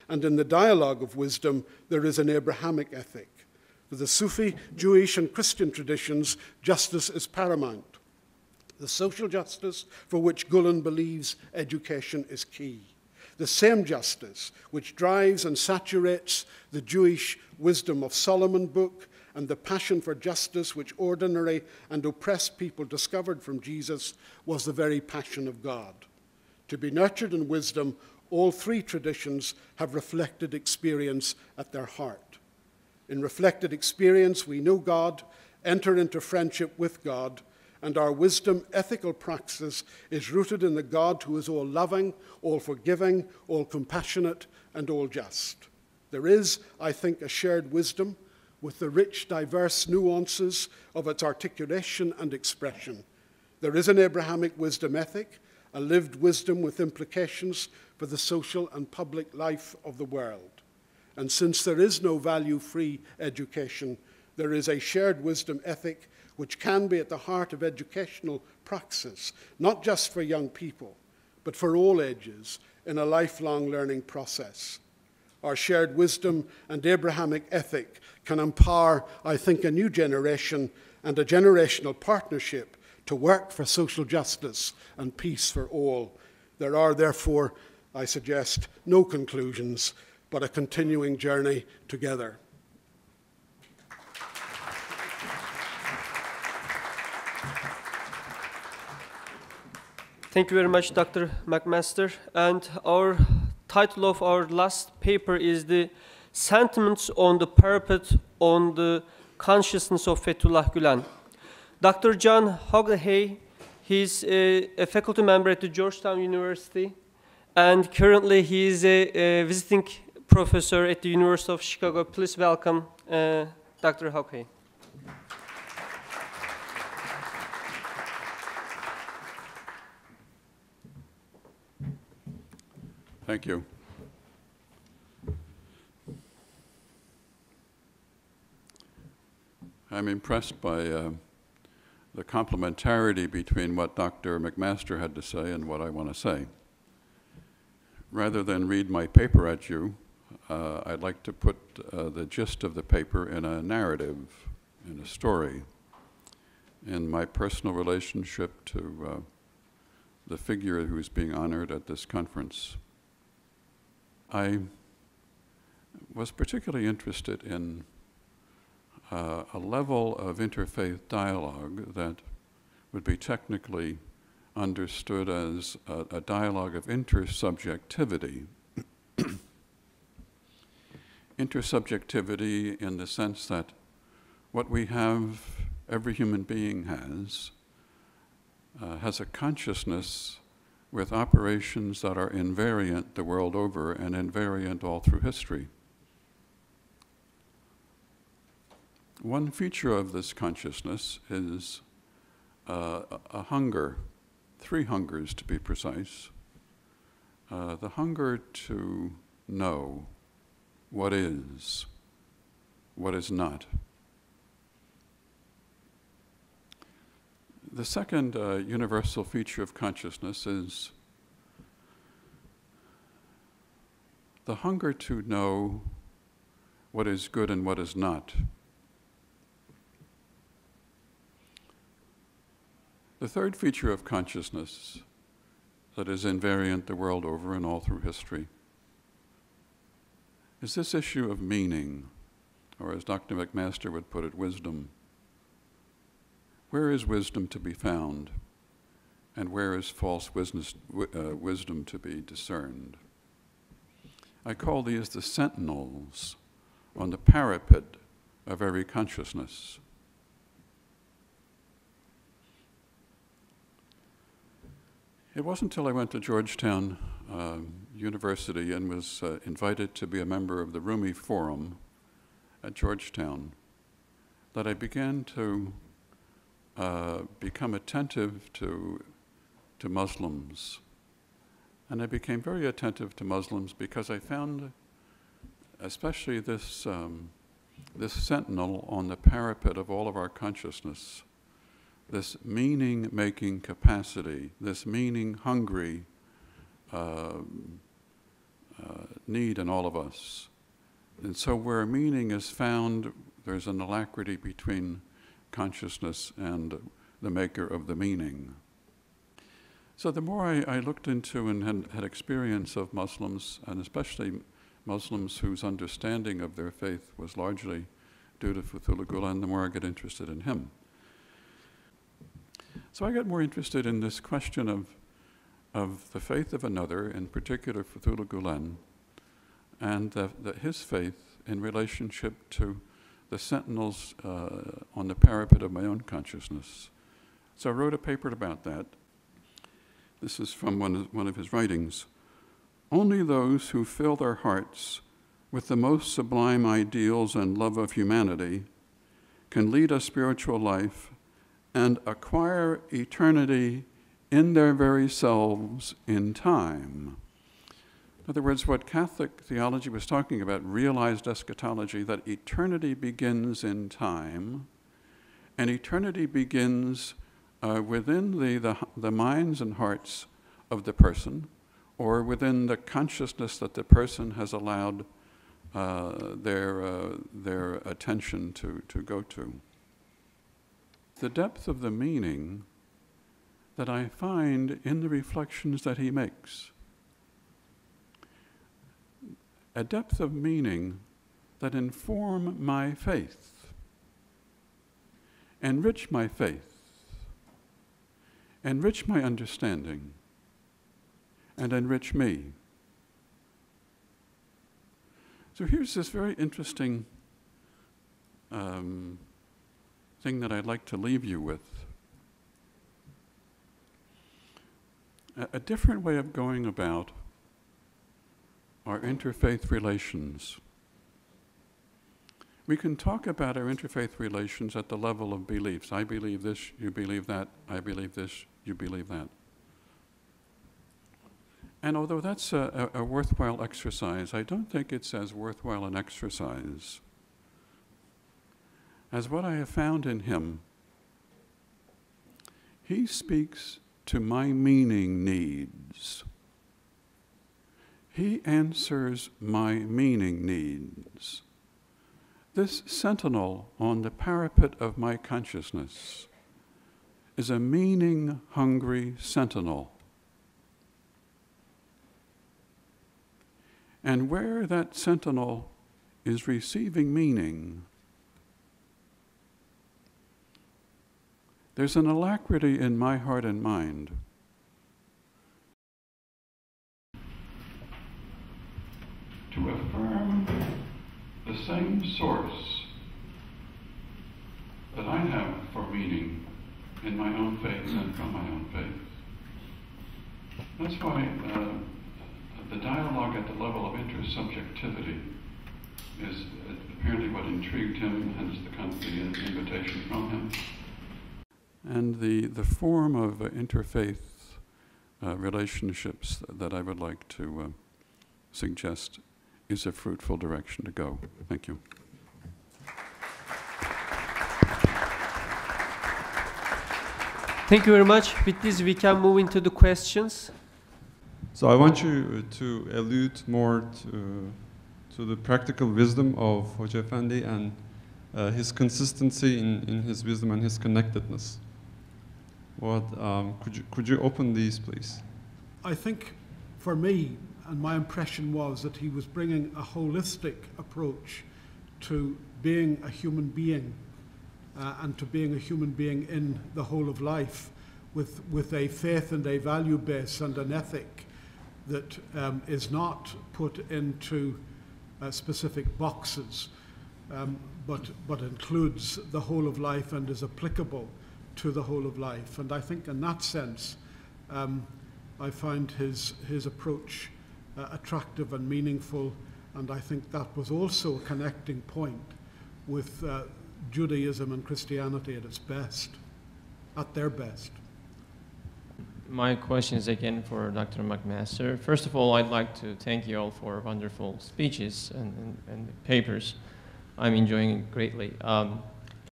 And in the dialogue of wisdom, there is an Abrahamic ethic. For the Sufi, Jewish, and Christian traditions, justice is paramount. The social justice for which Gulen believes education is key. The same justice which drives and saturates the Jewish wisdom of Solomon book and the passion for justice which ordinary and oppressed people discovered from Jesus was the very passion of God. To be nurtured in wisdom, all three traditions have reflected experience at their heart. In reflected experience, we know God, enter into friendship with God, and our wisdom ethical praxis is rooted in the God who is all loving, all forgiving, all compassionate, and all just. There is, I think, a shared wisdom with the rich, diverse nuances of its articulation and expression. There is an Abrahamic wisdom ethic, a lived wisdom with implications for the social and public life of the world. And since there is no value-free education, there is a shared wisdom ethic which can be at the heart of educational praxis, not just for young people, but for all ages in a lifelong learning process. Our shared wisdom and Abrahamic ethic can empower, I think, a new generation and a generational partnership to work for social justice and peace for all. There are, therefore, I suggest, no conclusions, but a continuing journey together. Thank you very much, Dr. McMaster. And our title of our last paper is the Sentiments on the Parapet on the Consciousness of Fethullah Gülen. Dr. John Hogahey, he's a faculty member at the Georgetown University, and currently he is a visiting professor at the University of Chicago. Please welcome Dr. Hogahey. Thank you. I'm impressed by the complementarity between what Dr. McMaster had to say and what I want to say. Rather than read my paper at you, I'd like to put the gist of the paper in a narrative, in a story, in my personal relationship to the figure who's being honored at this conference. I was particularly interested in a level of interfaith dialogue that would be technically understood as a dialogue of intersubjectivity. Intersubjectivity in the sense that what we have, every human being has a consciousness with operations that are invariant the world over and invariant all through history. One feature of this consciousness is a hunger, 3 hungers to be precise. The hunger to know what is not. The second universal feature of consciousness is the hunger to know what is good and what is not. The third feature of consciousness that is invariant the world over and all through history is this issue of meaning, or as Dr. McMaster would put it, wisdom. Where is wisdom to be found, and where is false wisdom to be discerned? I call these the sentinels on the parapet of every consciousness. It wasn't until I went to Georgetown University and was invited to be a member of the Rumi Forum at Georgetown that I began to become attentive to Muslims. And I became very attentive to Muslims because I found especially this sentinel on the parapet of all of our consciousness, this meaning-making capacity, this meaning-hungry need in all of us. And so where meaning is found, there's an alacrity between consciousness and the maker of the meaning. So the more I looked into and had experience of Muslims, and especially Muslims whose understanding of their faith was largely due to Fethullah Gulen, the more I got interested in him. So I got more interested in this question of the faith of another, in particular Fethullah Gulen, and his faith in relationship to the sentinels on the parapet of my own consciousness. So I wrote a paper about that. This is from one of his writings. Only those who fill their hearts with the most sublime ideals and love of humanity can lead a spiritual life and acquire eternity in their very selves in time. In other words, what Catholic theology was talking about, realized eschatology, that eternity begins in time, and eternity begins within the minds and hearts of the person, or within the consciousness that the person has allowed their attention to go to. The depth of the meaning that I find in the reflections that he makes. A depth of meaning that inform my faith, enrich my faith, enrich my understanding, and enrich me. So here's this very interesting thing that I'd like to leave you with. A different way of going about our interfaith relations. We can talk about our interfaith relations at the level of beliefs. I believe this, you believe that, I believe this, you believe that. And although that's a worthwhile exercise, I don't think it's as worthwhile an exercise as what I have found in him. He speaks to my meaning needs. He answers my meaning needs. This sentinel on the parapet of my consciousness is a meaning-hungry sentinel. And where that sentinel is receiving meaning, there's an alacrity in my heart and mind to affirm the same source that I have for meaning in my own faith and from my own faith. That's why the dialogue at the level of intersubjectivity is apparently what intrigued him, hence the invitation from him. And the form of interfaith relationships that I would like to suggest is a fruitful direction to go. Thank you. Thank you very much. With this, we can move into the questions. So I want you to allude more to the practical wisdom of Hoca Efendi and his consistency in his wisdom and his connectedness. What could you open these, please? I think, for me, and my impression was that he was bringing a holistic approach to being a human being and to being a human being in the whole of life, with a faith and a value base and an ethic that is not put into specific boxes, but includes the whole of life and is applicable to the whole of life. And I think in that sense, I find his approach attractive and meaningful, and I think that was also a connecting point with Judaism and Christianity at its best, at their best. My question is again for Dr. McMaster. First of all, I'd like to thank you all for wonderful speeches and papers. I'm enjoying it greatly.